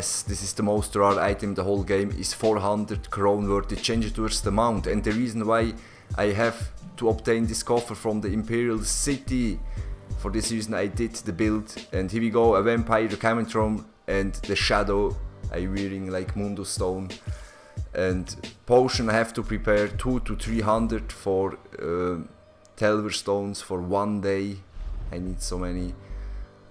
yes, this is the most rare item in the whole game, is 400 crown worth. It changes towards the mount, and the reason why I have to obtain this coffer from the Imperial City, for this reason I did the build. And here we go, a vampire, a Cametron, and the shadow I wearing like Mundo Stone. And potion I have to prepare 200 to 300 for Telvar Stones for 1 day. I need so many.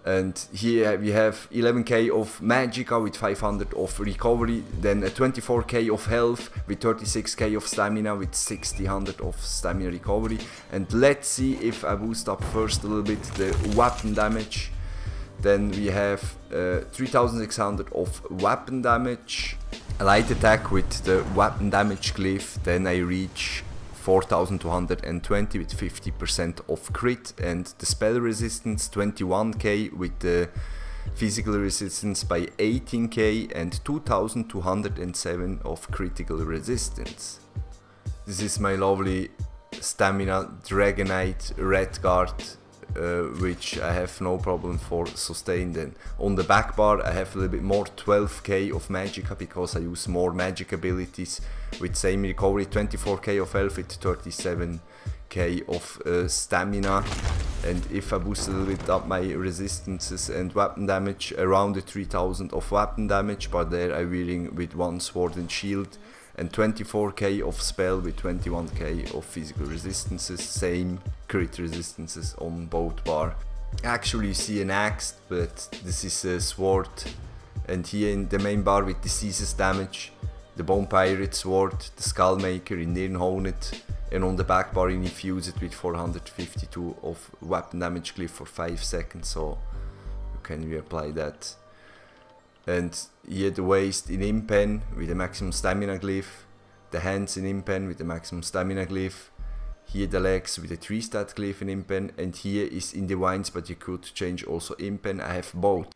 And here we have 11k of magicka with 500 of recovery, then a 24k of health with 36k of stamina with 600 of stamina recovery. And let's see if I boost up first a little bit the weapon damage. Then we have 3600 of weapon damage, a light attack with the weapon damage glyph, then I reach 4220 with 50% of crit, and the spell resistance 21k with the physical resistance by 18k, and 2207 of critical resistance. This is my lovely stamina Dragonite Red Guard, which I have no problem for sustain. Then on the back bar I have a little bit more, 12k of magicka, because I use more magic abilities with same recovery, 24k of health with 37k of stamina. And if I boost a little bit up my resistances and weapon damage, around the 3000 of weapon damage, but there I'm wearing with 1 sword and shield, and 24k of spell with 21k of physical resistances, same crit resistances on both bar. Actually you see an axe, but this is a sword. And here in the main bar with diseases damage, the Bone Pirate Sword, the Skullmaker in Nirnhonet, and on the back bar in infused with 452 of weapon damage glyph for 5 seconds, so you can reapply that. And here the waist in Impen with the maximum stamina glyph, the hands in Impen with the maximum stamina glyph, here the legs with a 3-stat glyph in Impen, and here is in Divines, but you could change also Impen, I have both.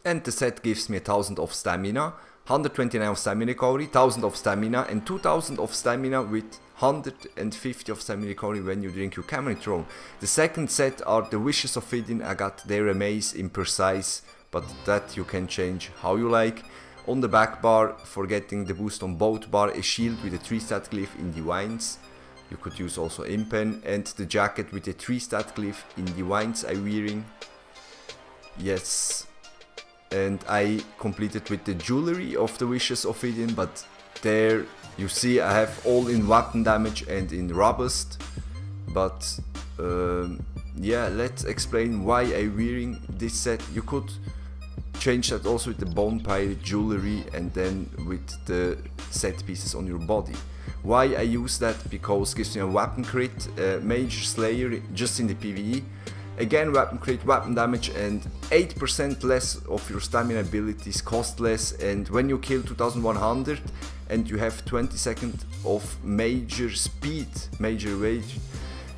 And the set gives me 1000 of stamina, 129 of stamina recovery, 1000 of stamina, and 2000 of stamina with 150 of stamina recovery when you drink your Cametron. The second set are the Wishes of Idin. I got their amaze imprecise, but that you can change how you like. On the back bar, for getting the boost on both bar, a shield with a 3-stat glyph in Divines. You could use also Impen, and the jacket with a 3-stat glyph in Divines I'm wearing. Yes. And I completed with the jewelry of the Wishes of Idin, but there you see I have all in weapon damage and in robust. But yeah, let's explain why I'm wearing this set. You could change that also with the Bone Pirate jewelry and then with the set pieces on your body. Why I use that? Because it gives me a weapon crit, Mage Slayer just in the PvE. Again, weapon crit, weapon damage, and 8% less of your stamina abilities cost less. And when you kill 2100 and you have 20 seconds of major speed, major evasion,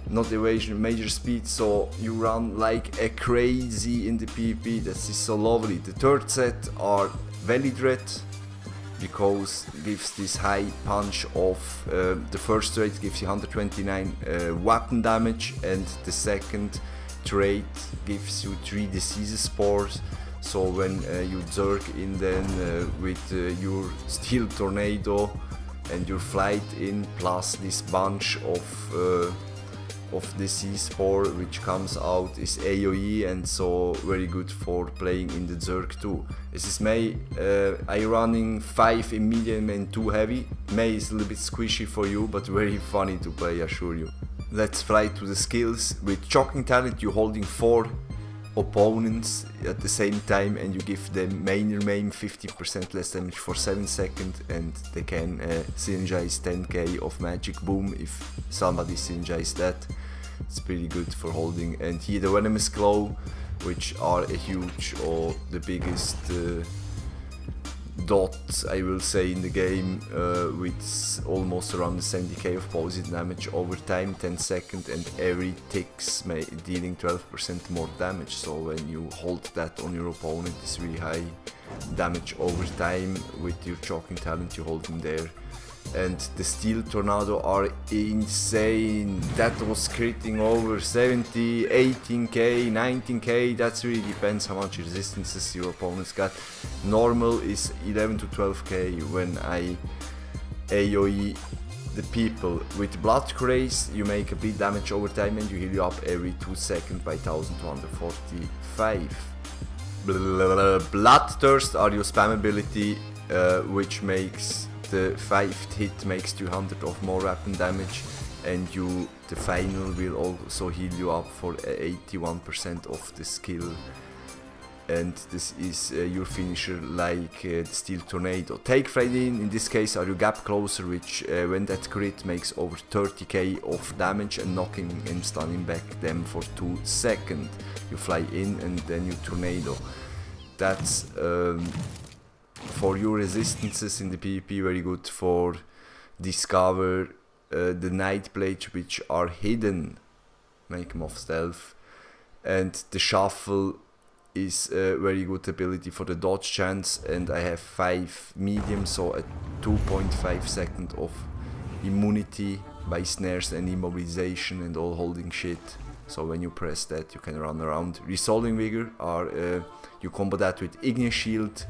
not evasion, major speed, so you run like a crazy in the PvP. This is so lovely. The third set are Valley Dread, because it gives this high punch of the first trait gives you 129 weapon damage, and the second trait gives you 3 diseases spores. So when you zerg in then with your steel tornado and your flight in, plus this bunch of disease spore which comes out, is AoE, and so very good for playing in the zerg too. This is May. I running 5 in medium and 2 heavy. May is a little bit squishy for you, but very funny to play, I assure you. Let's fly to the skills. With Shocking Talent you're holding 4 opponents at the same time, and you give them main 50% less damage for 7 seconds, and they can synergize 10k of magic boom if somebody synergizes that. It's pretty good for holding. And here the Venomous Claw, which are a huge, or the biggest dot I will say in the game, with almost around 70k of positive damage over time, 10 seconds, and every ticks dealing 12% more damage. So when you hold that on your opponent, it's really high damage over time. With your Shocking Talent you hold him there And the steel tornado are insane. That was critting over 70, 18k, 19k. That really depends how much resistances your opponents got. Normal is 11 to 12k when I AoE the people. With Blood Craze you make a bit damage over time and you heal you up every 2 seconds by 1245. Bloodthirst are your spam ability, which makes the 5th hit makes 200 of more weapon damage, and the final will also heal you up for 81% of the skill. And this is your finisher, like the Steel Tornado. Take Flight in this case are your Gap Closer, which when that crit makes over 30k of damage and knocking and stunning back them for 2 seconds. You fly in and then you Tornado. That's for your resistances in the PvP very good. For Discover the Night Blades, which are hidden, make them off stealth. And the Shuffle is a very good ability for the dodge chance, and I have 5 medium, so a 2.5 second of immunity by snares and immobilization and all holding shit. So when you press that you can run around. Resolving Vigor are you combo that with Ignis Shield.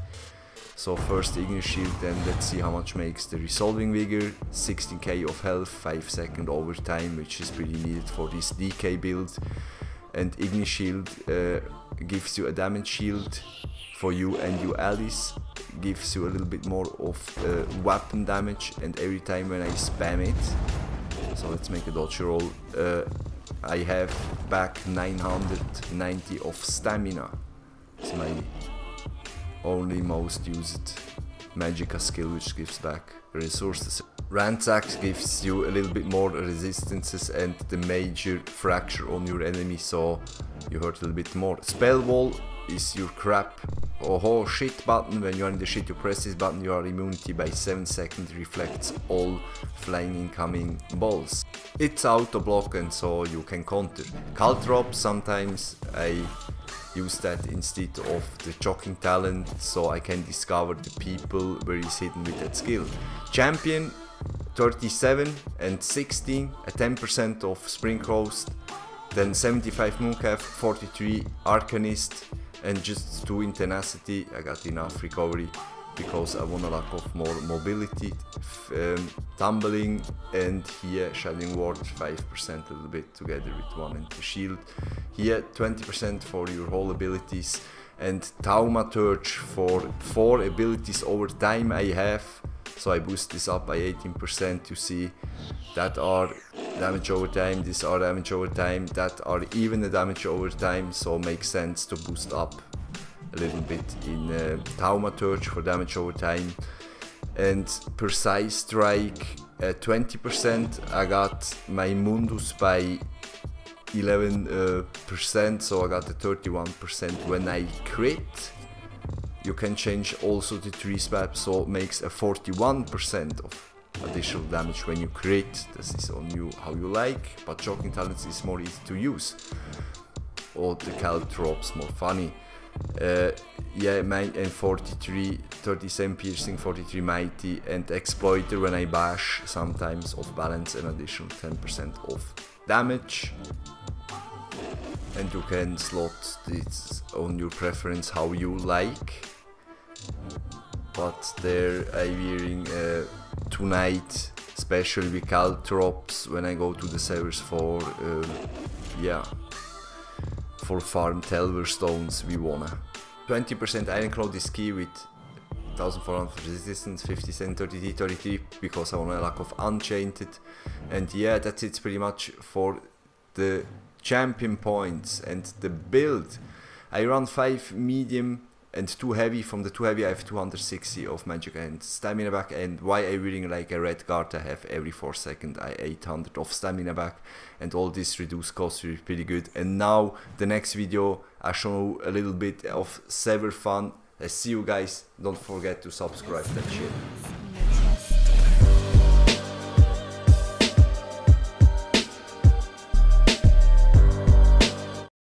So first Ignis Shield, then let's see how much makes the Resolving Vigor. 16k of health, 5 second overtime, which is pretty needed for this DK build. And Ignis Shield gives you a damage shield for you and your allies, gives you a little bit more of weapon damage, and every time when I spam it, so let's make a dodge roll, I have back 990 of stamina. It's my only most used Magicka skill, which gives back resources. Ransack gives you a little bit more resistances and the major fracture on your enemy, so you hurt a little bit more. Spell Wall is your crap oh shit button. When you are in the shit you press this button, your immunity by 7 seconds reflects all flying incoming balls. It's auto block and so you can counter. Caltrop, sometimes I use that instead of the jockeying talent, so I can discover the people where he's hidden with that skill. Champion 37 and 16, a 10% of Spring Coast, then 75 Mooncalf, 43 Arcanist, and just 2 in Tenacity. I got enough recovery because I want a lack of more mobility. Tumbling, and here Shadowing Ward 5% a little bit together with 1 and 2 shield. Here 20% for your whole abilities, and Thaumaturge for 4 abilities over time I have. So I boost this up by 18%. You see that are damage over time, these are damage over time, that are even the damage over time, so makes sense to boost up a little bit in Thaumaturge for damage over time. And Precise Strike 20%. I got my Mundus by 11%, so I got the 31% when I crit. You can change also the 3 swap, so it makes a 41% of additional damage when you crit. This is on you how you like, but jockeying talents is more easy to use. Or the Caltrops more funny. Yeah, and 43, 37 piercing, 43 mighty, and exploiter when I bash, sometimes off balance, an additional 10% of damage. And you can slot this on your preference how you like. But there I'm wearing tonight, especially with Caltrops, when I go to the servers for yeah, for Farm Telvar Stones we wanna. 20% Ironclad is key with 1400 resistance, 50% 30D, 33 because I want a lack of Enchanted. And yeah, that's it pretty much for the champion points and the build. I run 5 medium and 2 heavy. From the 2 heavy I have 260 of Magicka and stamina back, and why I wearing like a red guard, I have every 4 seconds I 800 of stamina back, and all this reduced cost is pretty good. And now the next video I show a little bit of server fun. I see you guys, don't forget to subscribe that shit.